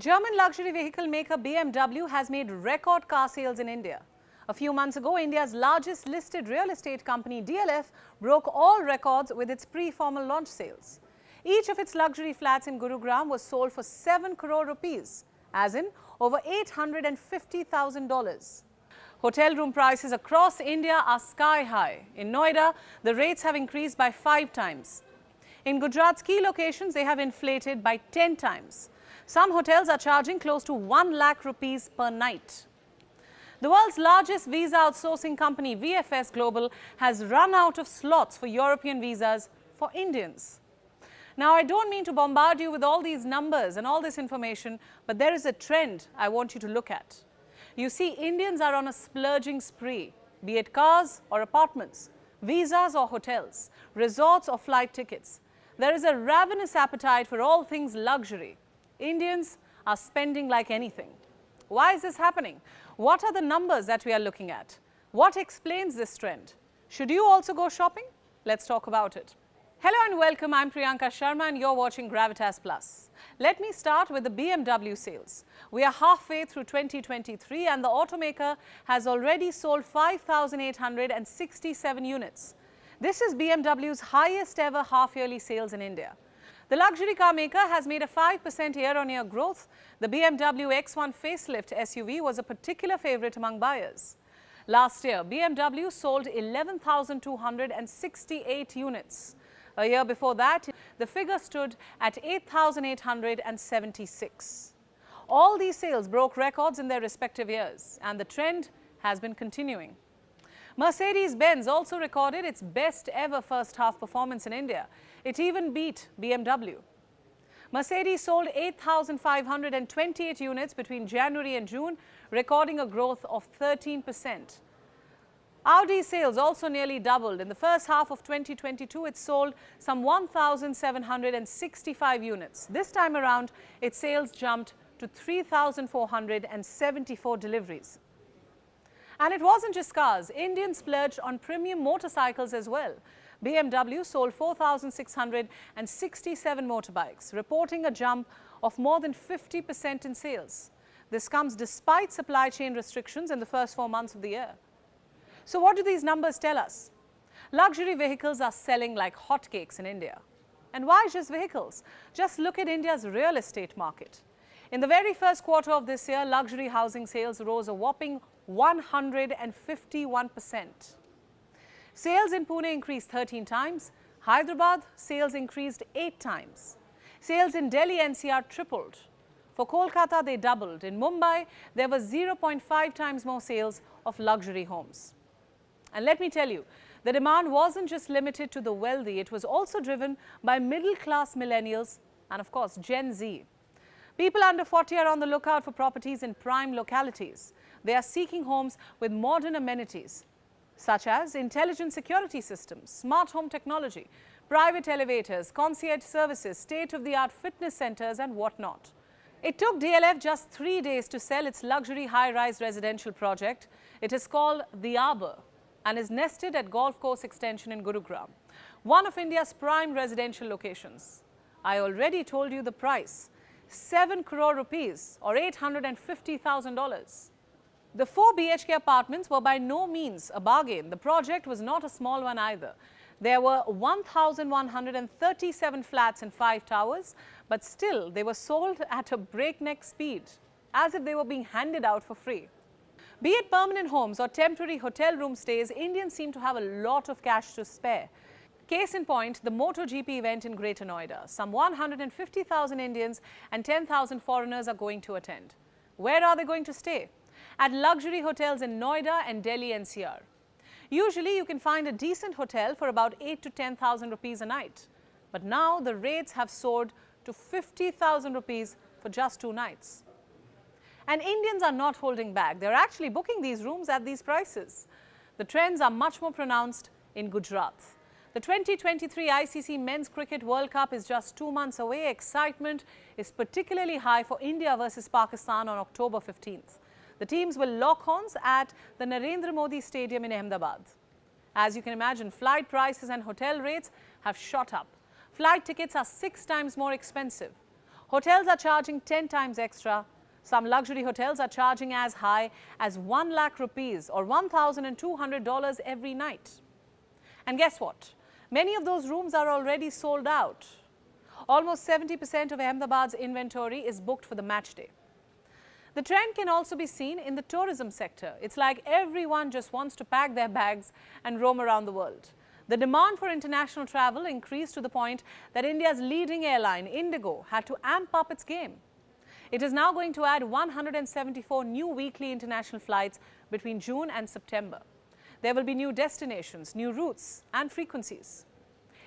German luxury vehicle maker BMW has made record car sales in India. A few months ago, India's largest listed real estate company, DLF, broke all records with its pre-formal launch sales. Each of its luxury flats in Gurugram was sold for 7 crore rupees, as in over $850,000. Hotel room prices across India are sky high. In Noida, the rates have increased by 5 times. In Gujarat's key locations, they have inflated by 10 times. Some hotels are charging close to 1 lakh rupees per night. The world's largest visa outsourcing company, VFS Global, has run out of slots for European visas for Indians. Now, I don't mean to bombard you with all these numbers and all this information, but there is a trend I want you to look at. You see, Indians are on a splurging spree, be it cars or apartments, visas or hotels, resorts or flight tickets. There is a ravenous appetite for all things luxury. Indians are spending like anything. Why is this happening? What are the numbers that we are looking at? What explains this trend? Should you also go shopping? Let's talk about it. Hello and welcome. I'm Priyanka Sharma and you're watching Gravitas Plus. Let me start with the BMW sales. We are halfway through 2023 and the automaker has already sold 5,867 units. This is BMW's highest ever half-yearly sales in India. The luxury car maker has made a 5% year-on-year growth. The BMW X1 facelift SUV was a particular favorite among buyers. Last year, BMW sold 11,268 units. A year before that, the figure stood at 8,876. All these sales broke records in their respective years, and the trend has been continuing. Mercedes-Benz also recorded its best ever first half performance in India. It even beat BMW. Mercedes sold 8,528 units between January and June, recording a growth of 13%. Audi sales also nearly doubled. In the first half of 2022, it sold some 1,765 units. This time around, its sales jumped to 3,474 deliveries. And it wasn't just cars. Indians splurged on premium motorcycles as well. BMW sold 4,667 motorbikes, reporting a jump of more than 50% in sales. This comes despite supply chain restrictions in the first 4 months of the year. So what do these numbers tell us? Luxury vehicles are selling like hotcakes in India. And why just vehicles? Just look at India's real estate market. In the very first quarter of this year, luxury housing sales rose a whopping 151%. Sales in Pune increased 13 times. Hyderabad sales increased 8 times. Sales in Delhi NCR tripled. For Kolkata, they doubled. In Mumbai, there were 0.5 times more sales of luxury homes. And let me tell you, the demand wasn't just limited to the wealthy. It was also driven by middle-class millennials and, of course, Gen Z. People under 40 are on the lookout for properties in prime localities. They are seeking homes with modern amenities, such as intelligent security systems, smart home technology, private elevators, concierge services, state-of-the-art fitness centers, and whatnot. It took DLF just 3 days to sell its luxury high-rise residential project. It is called The Arbor and is nested at Golf Course Extension in Gurugram, one of India's prime residential locations. I already told you the price, 7 crore rupees or $850,000. The 4 BHK apartments were by no means a bargain. The project was not a small one either. There were 1,137 flats in 5 towers, but still they were sold at a breakneck speed, as if they were being handed out for free. Be it permanent homes or temporary hotel room stays, Indians seem to have a lot of cash to spare. Case in point, the MotoGP event in Greater Noida. Some 150,000 Indians and 10,000 foreigners are going to attend. Where are they going to stay? At luxury hotels in Noida and Delhi NCR. Usually, you can find a decent hotel for about 8 to 10,000 rupees a night. But now the rates have soared to 50,000 rupees for just 2 nights. And Indians are not holding back. They're actually booking these rooms at these prices. The trends are much more pronounced in Gujarat. The 2023 ICC Men's Cricket World Cup is just 2 months away. Excitement is particularly high for India versus Pakistan on October 15th. The teams will lock horns at the Narendra Modi Stadium in Ahmedabad. As you can imagine, flight prices and hotel rates have shot up. Flight tickets are 6 times more expensive. Hotels are charging 10 times extra. Some luxury hotels are charging as high as 1 lakh rupees or $1,200 every night. And guess what? Many of those rooms are already sold out. Almost 70% of Ahmedabad's inventory is booked for the match day. The trend can also be seen in the tourism sector. It's like everyone just wants to pack their bags and roam around the world. The demand for international travel increased to the point that India's leading airline, Indigo, had to amp up its game. It is now going to add 174 new weekly international flights between June and September. There will be new destinations, new routes and frequencies.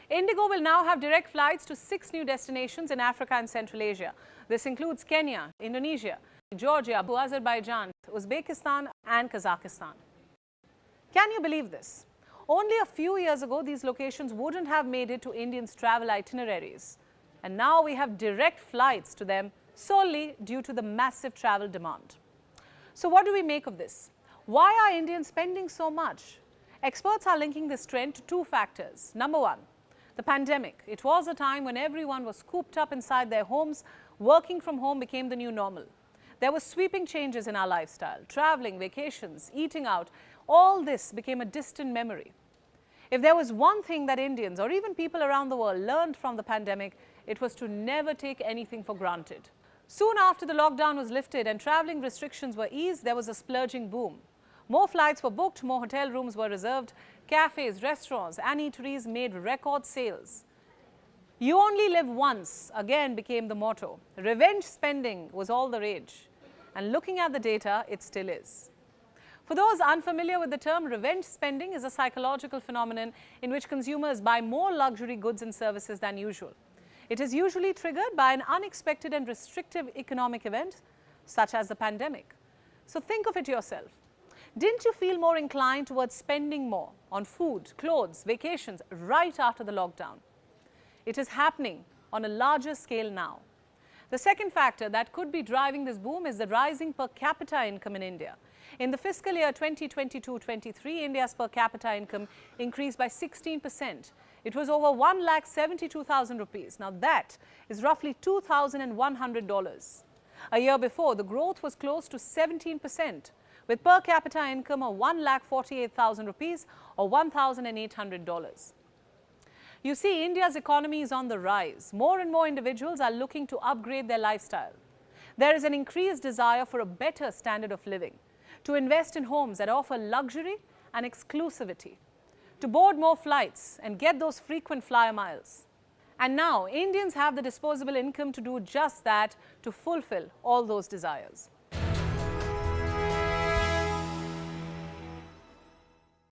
Indigo will now have direct flights to 6 new destinations in Africa and Central Asia. This includes Kenya, Indonesia, Georgia, Azerbaijan, Uzbekistan and Kazakhstan. Can you believe this? Only a few years ago, these locations wouldn't have made it to Indians' travel itineraries. And now we have direct flights to them solely due to the massive travel demand. So what do we make of this? Why are Indians spending so much? Experts are linking this trend to 2 factors. Number 1, the pandemic. It was a time when everyone was cooped up inside their homes. Working from home became the new normal. There were sweeping changes in our lifestyle. Traveling, vacations, eating out, all this became a distant memory. If there was one thing that Indians or even people around the world learned from the pandemic, it was to never take anything for granted. Soon after the lockdown was lifted and traveling restrictions were eased, there was a splurging boom. More flights were booked, more hotel rooms were reserved, cafes, restaurants and eateries made record sales. You only live once, again became the motto. Revenge spending was all the rage. And looking at the data, it still is. For those unfamiliar with the term, revenge spending is a psychological phenomenon in which consumers buy more luxury goods and services than usual. It is usually triggered by an unexpected and restrictive economic event, such as the pandemic. So think of it yourself. Didn't you feel more inclined towards spending more on food, clothes, vacations right after the lockdown? It is happening on a larger scale now. The second factor that could be driving this boom is the rising per capita income in India. In the fiscal year 2022-23, India's per capita income increased by 16%. It was over 1,72,000 rupees. Now that is roughly $2,100. A year before, the growth was close to 17%, with per capita income of 1,48,000 rupees or $1,800. You see, India's economy is on the rise. More and more individuals are looking to upgrade their lifestyle. There is an increased desire for a better standard of living, to invest in homes that offer luxury and exclusivity, to board more flights and get those frequent flyer miles. And now, Indians have the disposable income to do just that, to fulfill all those desires.